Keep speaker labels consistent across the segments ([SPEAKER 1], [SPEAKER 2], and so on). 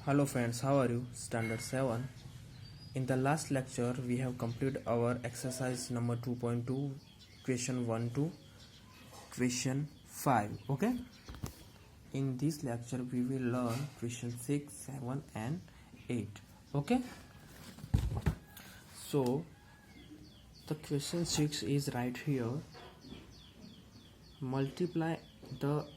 [SPEAKER 1] Hello friends, how are you? Standard 7. In the last lecture, we have completed our exercise number 2.2, question 1 to question 5. Okay? In this lecture, we will learn question 6, 7 and 8. Okay? So, the question 6 is right here. Multiply and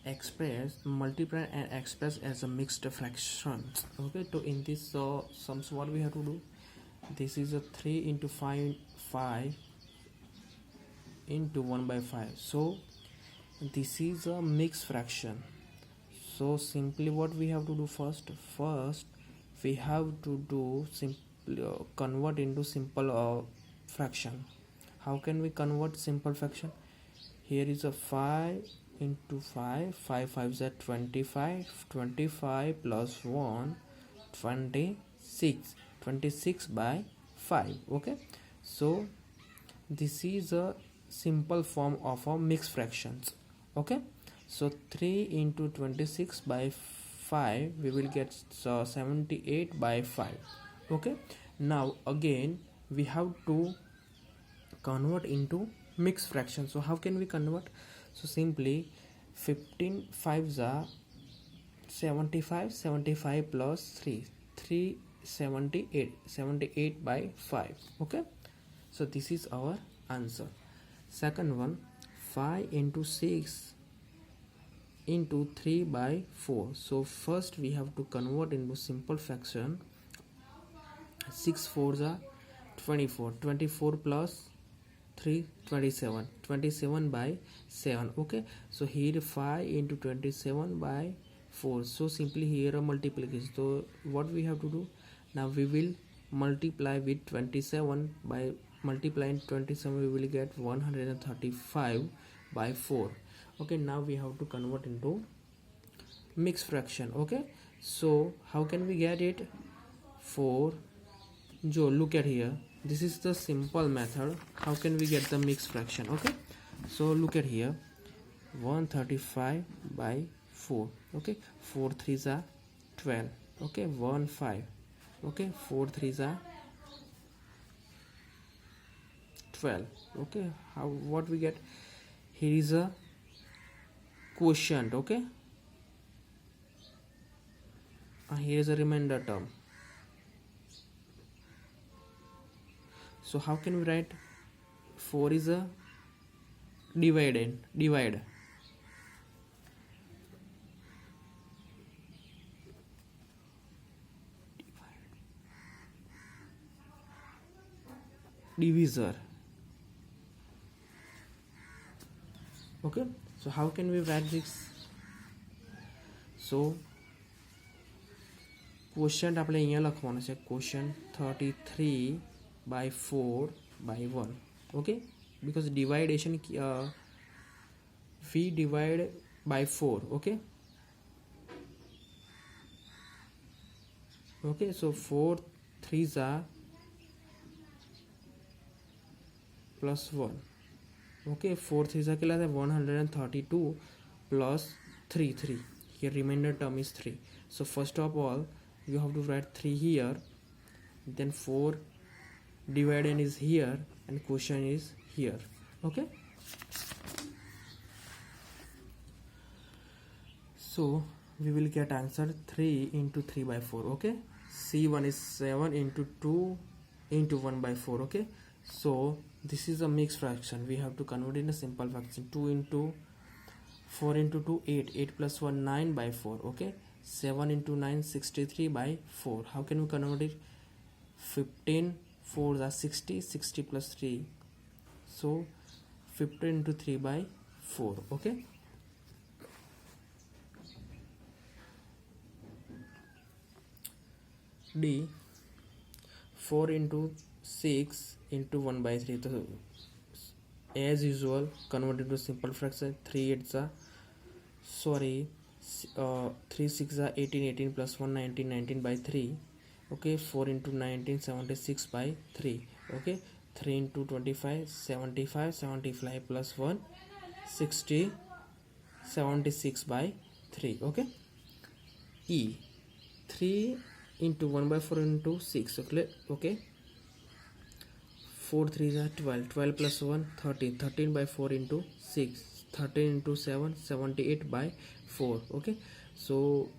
[SPEAKER 1] express as a mixed fraction. Okay, so in this sums, what we have to do, this is a 3 into 5 into 1 by 5, so this is a mixed fraction. So simply what we have to do, first we have to do convert into simple fraction. How can we convert simple fraction? Here is a 5 into 5 5 is 25 plus 1 26 by 5. Okay, so this is a simple form of a mixed fractions. Okay, so 3 into 26 by 5 we will get 78 by 5. Okay, now again we have to convert into mixed fraction. So how can we convert? So simply 15 5s are 75 plus 3 78 by 5. Okay, so this is our answer. Second one, 5 into 6 into 3 by 4. So first we have to convert into simple fraction. 6 4s are 24 plus 3 27 by 7. Okay, so here 5 into 27 by 4. So simply here a multiplication. So what we have to do now, we will multiply with 27. By multiplying 27 we will get 135 by 4. Okay, now we have to convert into mixed fraction. Okay, so how can we get it? For Joe, look at here, this is the simple method. How can we get the mixed fraction? Okay, so look at here, 135 by 4. Okay, 4 3s are 12. Okay, 1 5. Okay, 4 3s are 12. Okay, what we get? Here is a quotient. Okay, here is a remainder term. So how can we write? 4 is a divide. Divisor. Okay, so how can we write this? So quotient આપણે અહીંયા લખવાનું છે, quotient 33 by 4 by 1. Okay, because dividation we divide by 4. Okay, okay, so 4 3s are plus 1. Okay, 4 3s are 132 plus 3 here remainder term is 3. So first of all you have to write 3 here, then 4 dividend is here and quotient is here. Okay, so we will get answer 3 into 3 by 4. Okay, C1 is 7 into 2 into 1 by 4. Okay, so this is a mixed fraction. We have to convert in a simple fraction. 2 into 4 into 2 8 plus 1 9 by 4. Okay, 7 into 9 63 by 4. How can we convert it? 15 4 are 60 plus 3, so 15 into 3 by 4. Okay, D, 4 into 6 into 1 by 3. So as usual convert into simple fraction. 3 8s are 3 6 are 18 plus 1 19 by 3. Okay, 4 into 19 76 by 3. Okay, 3 into 25 75 plus 1 60 76 by 3. Okay, E, 3 into 1/4 into 6. Okay. 4 3 are 12. 12 plus 1 13. 13 by 4 into 6. 13 into 7 78 by 4. Okay. So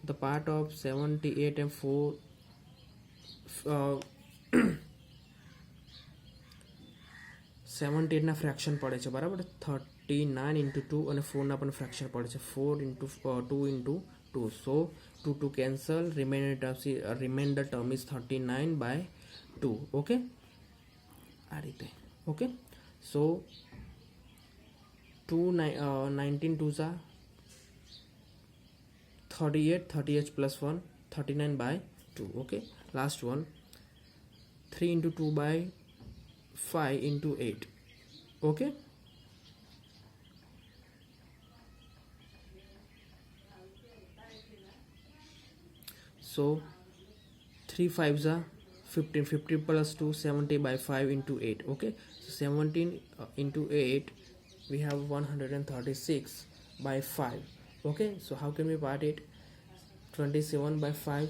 [SPEAKER 1] the part of 78 and 4 78 ના fraction પડે છે બરાબર. 39 into 2 અને 4 ના પણ fraction પડે છે. 4 into 2 into 2. So 2 cancel. Remainder term is 39 by 2. Okay. આ રીતે. Okay. So 19 2s are 38. 38 plus 1 39 by 2. Okay. Last one 3 into 2 by 5 into 8. Okay. So 3 5s are 15. 15 plus 2 70 by 5 into 8. Okay. So 17 into 8 we have 136 by 5. Okay. So how can we part it? 27 by 5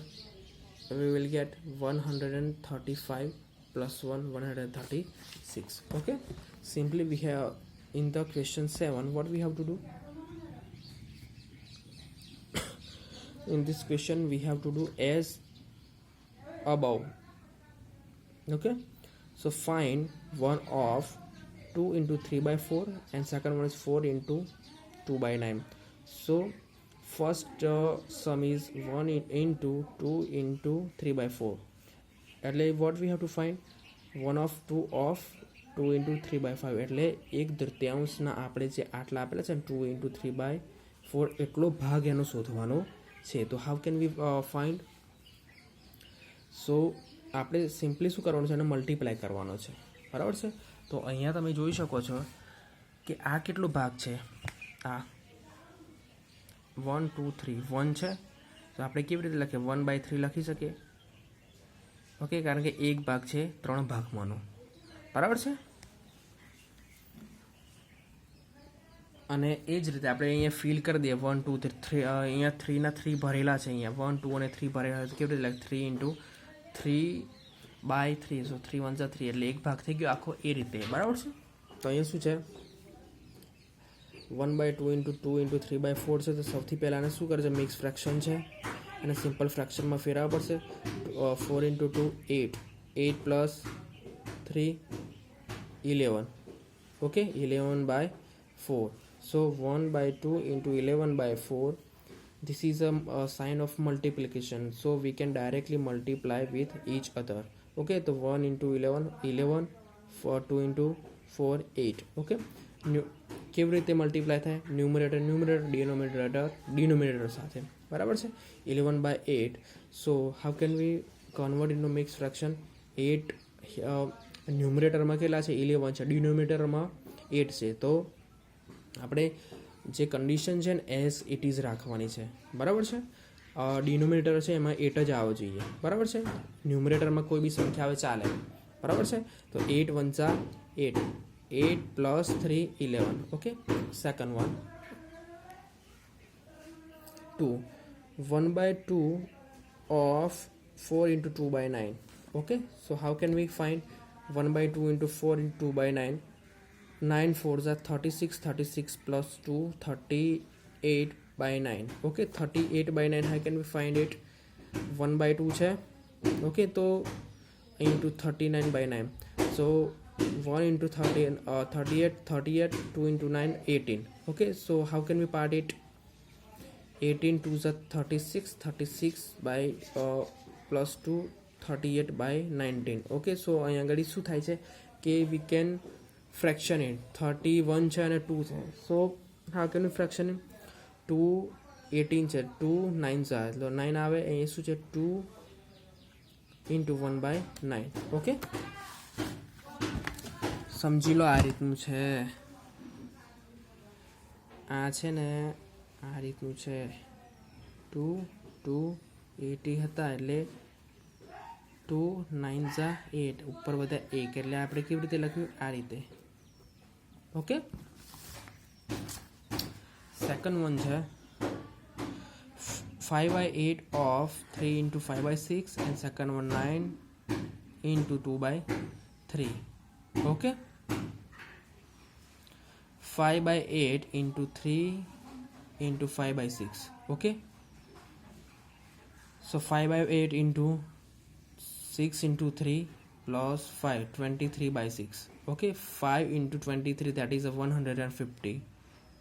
[SPEAKER 1] we will get 135 plus 1 136. Okay. Simply we have in the question 7 what we have to do. In this question we have to do as above. Okay. So find one of 2 into 3 by 4 and second one is 4 into 2 by 9. So first sum is 1 into 2 into 3 by 4. એટલે what we have to find 1 of 2 of 2 into 3 by 5 એટલે 1/3 આપણે જે આટલા આપેલા છે 2 into 3 by 4 એટલો ભાગ એનો શોધવાનો છે. તો how can we find? So આપણે સિમ્પલી શું કરવાનું છે એને મલ્ટીપ્લાય કરવાનો છે બરાબર છે. તો અહીંયા તમે જોઈ શકો છો કે આ કેટલો ભાગ છે. આ 1 2 3 1 છે. તો આપણે કેવી રીતે લખીએ 1/3 લખી શકીએ. ઓકે. કારણ કે એક ભાગ છે 3 ભાગમાંનો બરાબર છે. અને એ જ રીતે આપણે અહીંયા ફિલ કરી દઈએ 1 2 3 અહીંયા 3 ના 3 ભરેલા છે. અહીંયા 1 2 અને 3 ભરેલા છે. કેવી રીતે લખે 3 into 3 by 3. સો 3 1 3 એટલે એક ભાગ થઈ ગયો આખો એ રીતે બરાબર છે. તો અહીંયા શું છે 1/2 into 2 into 3 by 4 છે. તો સૌથી પહેલાં શું કરે છે મિક્સ ફ્રેક્શન છે અને સિમ્પલ ફ્રેક્શનમાં ફેરવવા પડશે. 4 into 2 8. 8 plus 3 11. Okay. 11 by 4. So 1/2 into 11 by 4. This is a sign of multiplication. So we can directly multiply with each other. Okay. So 1 into 11 11. 2 into 4 8. Okay. કેવી રીતે મલ્ટીપ્લાય થાય ન્યુમરેટર ડિનોમિનેટર સાથે બરાબર છે. 11 by 8. So how can we convert into mixed fraction? 8 ન્યુમરેટરમાં કેટલા છે 11 છે. ડિનોમિનેટરમાં 8 છે. તો આપણે જે કન્ડિશન છે ને એઝ ઇટ ઇઝ રાખવાની છે બરાબર છે. ડિનોમિનેટર છે એમાં 8 જ આવવો જોઈએ બરાબર છે. ન્યુમરેટરમાં કોઈ બી સંખ્યા આવે ચાલે બરાબર છે. તો 8 1 8. 8 plus 3 11. Okay. Second one 2. 1/2 of 4 into 2 by 9. Okay. So how can we find 1/2 into 4 into 2 by 9? 9 4s are 36. 36 plus 2 38 by 9. Okay. 38 by 9 how can we find it? 1/2 છે. Okay. તો into 39 by 9. So 1 into 38 38. 2 into 9 18. Okay. So how can we part it? 18 2s are 36. 36 by plus 2 38 by 19. Okay. So અહીંયા આગળ શું થાય છે કે we can fraction it. 31 છે અને 2 છે. So how can we fraction it? 2 18 છે 2 9 છે એટલે 9 આવે. અહીંયા શું છે 2 into 1 by 9. Okay. સમજી લો આ રીતનું છે. આ છે ને આ રીતનું છે 2 2 80 હતા એટલે 2 9 8 ઉપર બધા 1 એટલે આપણે કેવી રીતે લખ્યું આ રીતે. ઓકે. સેકન્ડ વન છે 5 by 8 of 3 into 5 by 6, and second one 9 into 2 by 3. Okay, 5 by 8 into 3 into 5 by 6. Okay, so 5 by 8 into 6 into 3 plus 5, 23 by 6. Okay, 5 into 23, that is a 150.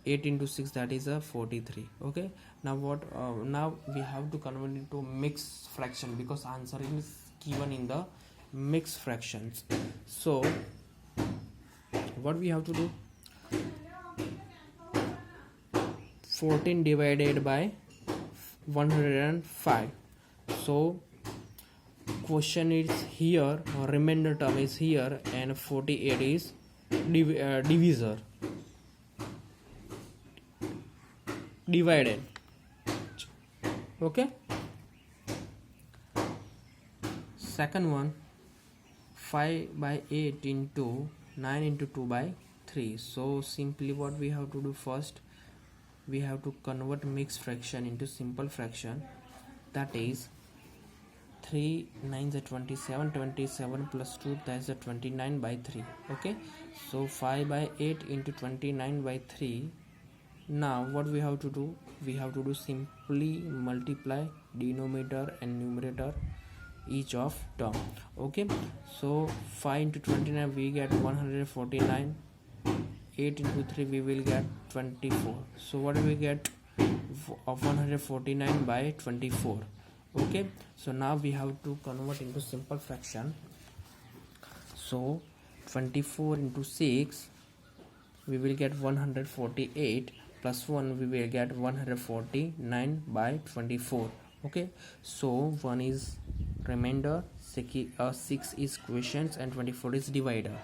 [SPEAKER 1] 8 into 6, that is a 43. Okay, now what now we have to convert into mixed fraction, because answer is given in the mixed fractions. So what we have to do, 14 divided by 105. So question is here, remainder term is here, and 48 is divisor, divided. Okay, second one, 5 by 8 into 9 into 2 by 3. So simply what we have to do, first we have to convert mixed fraction into simple fraction, that is 3 9s are 27, 27 plus 2, that is a 29 by 3. Okay, so 5 by 8 into 29 by 3. Now what we have to do, we have to do simply multiply denominator and numerator each of term. Okay, so 5 into 29 we get 149, 8 into 3 we will get 24. So what do we get of 149 by 24? Okay, so now we have to convert into simple fraction. So 24 into 6 we will get 148, plus 1 we will get 149 by 24. Okay, so 1 is remainder, 6 is quotient, and 24 is divider.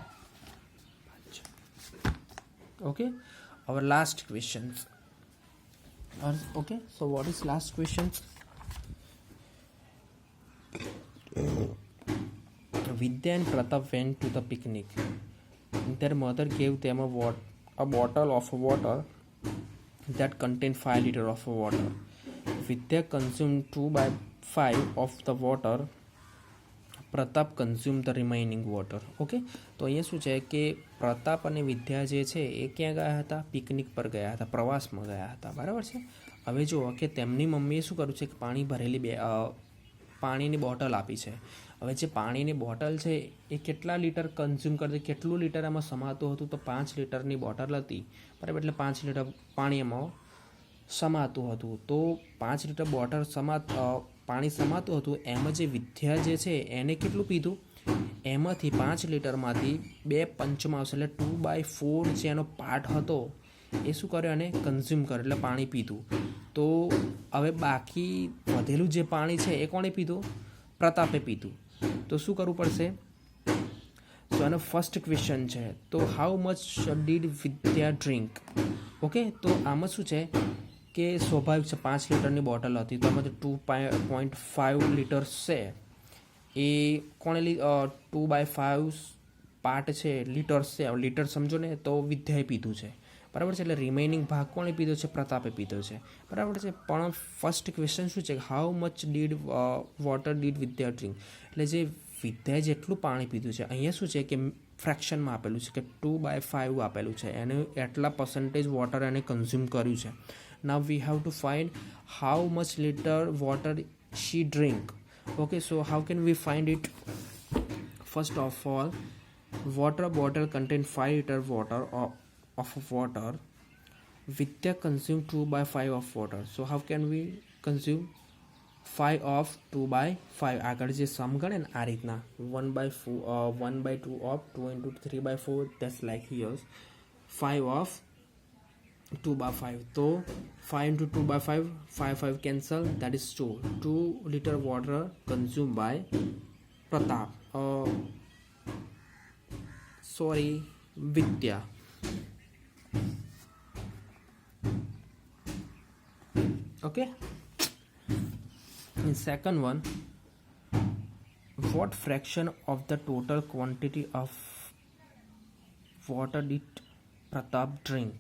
[SPEAKER 1] Okay, our last questions. Okay, so what is last question? Vidya and Pratap went to the picnic. Their mother gave them a bottle of water that contained 5 liters of water. Vidya consumed 2 by 5 of the water. Pratap consume the remaining water. Okay, તો અહીંયા શું છે કે પ્રતાપ અને વિદ્યા જે છે એ ક્યાં ગયા હતા? પિકનિક પર ગયા હતા, પ્રવાસમાં ગયા હતા. બરાબર છે. હવે જુઓ કે તેમની મમ્મીએ શું કર્યું છે કે પાણી ભરેલી પાણીની બોટલ આપી છે. હવે જે પાણીની બોટલ છે એ કેટલા લીટર કન્ઝ્યુમ કરતી, કેટલું લીટર એમાં સમાતું હતું? તો 5 લીટરની બોટલ હતી. બરાબર, એટલે 5 લીટર પાણી એમાં સમાતું હતું. તો 5 લીટર બોટલ પાણી સમાતું હતું, એમાં જે વિદ્યા જે છે એને કેટલું પીધું? એમાંથી 5 લીટરમાંથી 2/5 એટલે 2/4 જે એનો પાર્ટ હતો એ શું કર્યો? એને કન્ઝ્યુમ કર્યો, એટલે પાણી પીધું. તો હવે બાકી વધેલું જે પાણી છે એ કોણે પીધું? પ્રતાપે પીધું. તો શું કરવું પડશે? તો એનો ફર્સ્ટ ક્વેશ્ચન છે, તો how much did Vidya drink? Okay, તો આમાં શું છે કે સ્વાભાવિક છે 5 લીટરની બોટલ હતી, તો એમાંથી 2.5 લીટર્સ છે એ કોણે 2/5 પાર્ટ છે લીટર્સ છે. લીટર સમજો ને, તો વિદ્યાએ પીધું છે. બરાબર છે, એટલે રિમેનિંગ ભાગ કોણે પીધો છે? પ્રતાપે પીધો છે. બરાબર છે. પણ ફર્સ્ટ ક્વેશ્ચન શું છે? How much did water did Vidya drink? એટલે જે વિદ્યાએ જેટલું પાણી પીધું છે, અહીંયા શું છે કે ફ્રેક્શનમાં આપેલું છે કે 2/5 આપેલું છે, એને એટલા પર્સન્ટેજ વોટર એને કન્ઝ્યુમ કર્યું છે. Now we have to find how much liter water she drink. Okay, so how can we find it? First of all, water bottle contain 5 liter water of water. Vidya consume 2/5 of water. So how can we consume 5 of 2/5? આગળ જે સમ ગણે ને આ રીતના 1/2 of 2 into 3/4, that's like here 5 of 2/5. So 5 into 2/5, 5 cancel, that is 2 liter water consumed by Pratap, Vidya. Okay, in second one, what fraction of the total quantity of water did Pratap drink?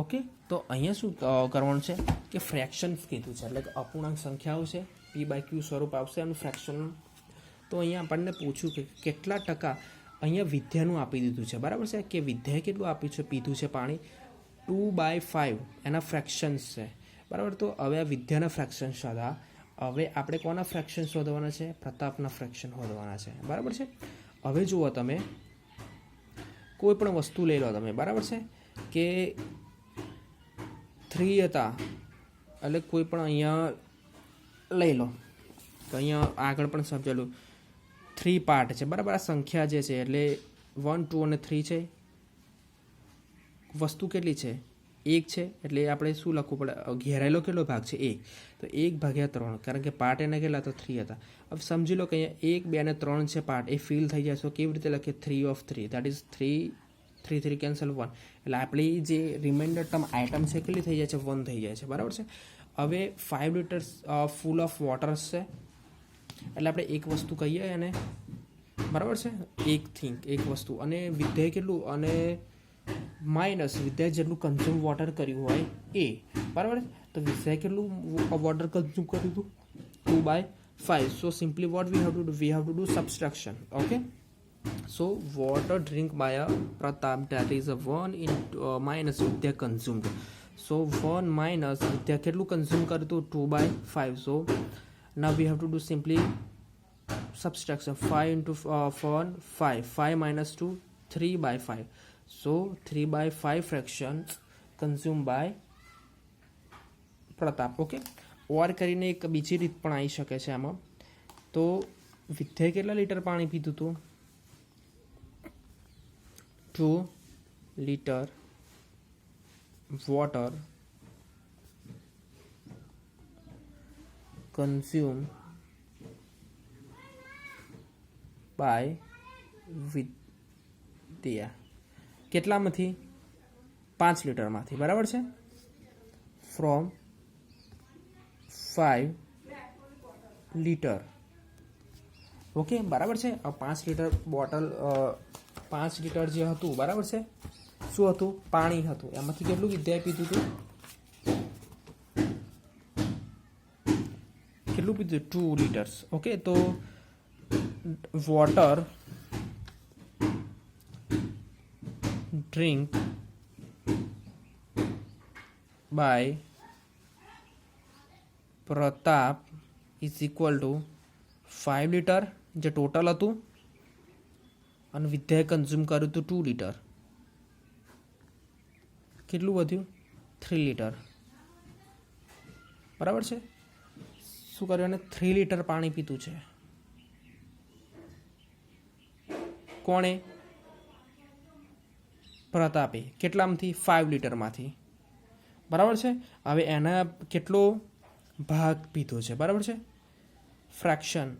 [SPEAKER 1] Okay, તો અહીંયા શું કરવાનું છે કે ફ્રેક્શન્સ કીધું છે, એટલે કે અપૂર્ણાંક સંખ્યાઓ છે, p/q સ્વરૂપ આવશે અને ફ્રેક્શન. તો અહીંયા આપણને પૂછ્યું કે કેટલા ટકા અહીંયા વિદ્યાનું આપી દીધું છે, બરાબર છે, કે વિદ્યાએ કેટલું આપ્યું છે, પીધું છે પાણી 2/5 એના ફ્રેક્શન્સ છે, બરાબર. તો હવે આ વિદ્યાના ફ્રેક્શન શોધા. હવે આપણે કોના ફ્રેક્શન શોધવાના છે? પ્રતાપના ફ્રેક્શન શોધવાના છે, બરાબર છે. હવે જુઓ તમે કોઈ પણ વસ્તુ લઈ લો તમે, બરાબર છે, કે 3 હતા, એટલે કોઈ પણ અહીંયા લઈ લો તો અહીંયા આગળ પણ સમજેલું 3 પાર્ટ છે, બરાબર. આ સંખ્યા જે છે એટલે 1, 2 અને 3 છે. વસ્તુ કેટલી છે? 1 છે, એટલે આપણે શું લખવું પડે? ઘેરાયેલો કેટલો ભાગ છે? 1. તો 1/3, કારણ કે પાર્ટ એના કેટલા તો 3 હતા. હવે સમજી લો કે અહીંયા 1, 2 અને 3 છે પાર્ટ, એ ફિલ થઈ જાય. તો કેવી રીતે લખીએ? 3/3, દેટ ઇઝ 3 કેન્સલ 1, એટલે આપણી જે રિમાઇન્ડર ટર્મ આઇટમ છે કેટલી થઈ જાય છે? 1 થઈ જાય છે, બરાબર છે. હવે 5 લીટર્સ ફૂલ ઓફ વોટર્સ છે, એટલે આપણે એક વસ્તુ કહીએ એને, બરાબર છે, એક વસ્તુ. અને વિદ્યાએ કેટલું, અને માઇનસ વિદ્યાએ જેટલું કન્ઝ્યુમ વોટર કર્યું હોય એ, બરાબર. તો વિદ્યાએ કેટલું વોટર કન્ઝ્યુમ કર્યું હતું? 2/5. So simply what we have to do subtraction. Okay, so water drink by a Pratap, that is a 1 into minus Vidya consumed. So 1 minus Vidya કેટલું consume કર્યું? 2/5. So now we have to do simply subtraction. 5 into 1, 5. 5 minus 2, 3/5. So 3/5 fraction consumed by Pratap. Okay, ઓર કરીને એક બીજી રીત પણ આવી શકે છે આમાં. તો વિદ્યાએ કેટલા લીટર પાણી પીધું હતું? 2 liter water consumed by Vidya. કેટલામાંથી? 5 લીટરમાંથી, બરાબર છે. From 5 litre. ઓકે, બરાબર છે. 5 લીટર બોટલ, 5 લીટર જે હતું, બરાબર છે, શું હતું? પાણી હતું. એમાંથી કેટલું વિદ્યાએ પીધું હતું? કેટલું પીધું? 2 લીટર્સ. ઓકે, તો water drink by Pratap is equal to 5 litre જે ટોટલ હતું, અને વિદ્યાએ કન્ઝ્યુમ કર્યું હતું 2 લીટર. કેટલું વધ્યું? 3 લીટર, બરાબર છે. શું કર્યું? અને 3 લીટર પાણી પીતું છે. કોણે? પ્રતાપે. કેટલામાંથી? 5 લીટરમાંથી, બરાબર છે. હવે એના કેટલો ભાગ પીધો છે, બરાબર છે, ફ્રેક્શન.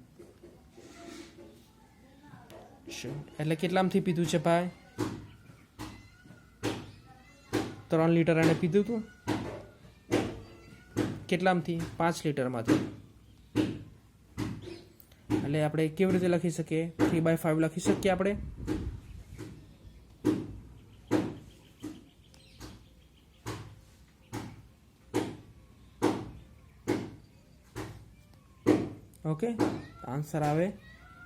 [SPEAKER 1] એટલે કેટલામાંથી પીધું છે ભાઈ? 3 લીટર એને પીધું હતું. કેટલામાંથી? 5 લીટરમાંથી. એટલે આપણે કેવી રીતે લખી શકીએ? 3/5 લખી શકીએ આપણે. ઓકે, આન્સર આવે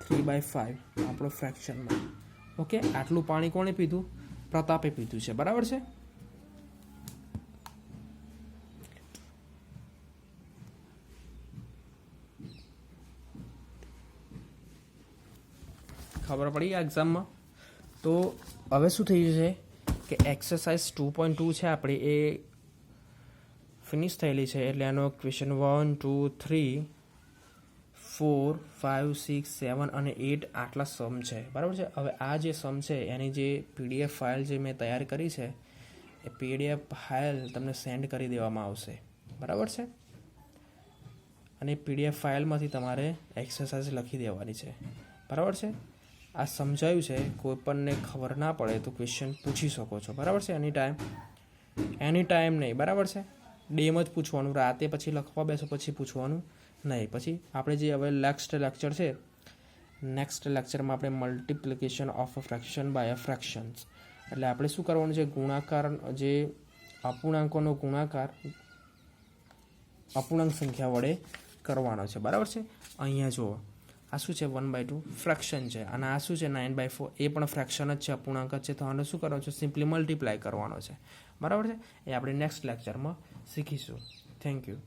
[SPEAKER 1] 3/5 આપણો ફ્રેક્શનમાં. ઓકે, આટલું પાણી કોણે પીધું? પ્રતાપે પીધું છે, બરાબર છે. ખબર પડી આ એક્ઝામમાં. તો હવે શું થઈ જશે કે એક્સરસાઇઝ 2.2 છે આપણી, એ ફિનિશ થયેલી છે. એટલે એનો ક્વેશ્ચન 1, 2, 3, 4, 5, 6, 7 અને 8 આટલા સમ છે, બરાબર છે. હવે આ જે સમ છે એની જે PDF ફાઇલ જે મેં તૈયાર કરી છે, એ PDF ફાઇલ તમને સેન્ડ કરી દેવામાં આવશે, બરાબર છે. અને PDF ફાઇલમાંથી તમારે એક્સરસાઇઝ લખી દેવાની છે, બરાબર છે. આ સમજાયું છે. કોઈ પણને ખબર ના પડે તો ક્વેશ્ચન પૂછી શકો છો, બરાબર છે. એની ટાઈમ નહીં, બરાબર છે. ડેમાં જ પૂછવાનું, રાતે પછી લખવા બેસો પછી પૂછવાનું નહીં. પછી આપણે જે હવે નેક્સ્ટ લેક્ચર છે, નેક્સ્ટ લેક્ચરમાં આપણે multiplication of a fraction by a fractions, એટલે આપણે શું કરવાનું છે? ગુણાકાર જે અપૂર્ણાંકોનો ગુણાકાર અપૂર્ણાંક સંખ્યા વડે કરવાનો છે, બરાબર છે। અહીંયા જુઓ આ શું છે 1/2 ફ્રેક્શન છે અને આ શું છે 9/4 એ પણ ફ્રેક્શન જ છે, અપૂર્ણાંક જ છે, તો આને શું કરવાનો છે સિમ્પલી મલ્ટીપ્લાય કરવાનો છે, બરાબર છે। એ આપણે નેક્સ્ટ લેક્ચરમાં શીખીશું। Thank you.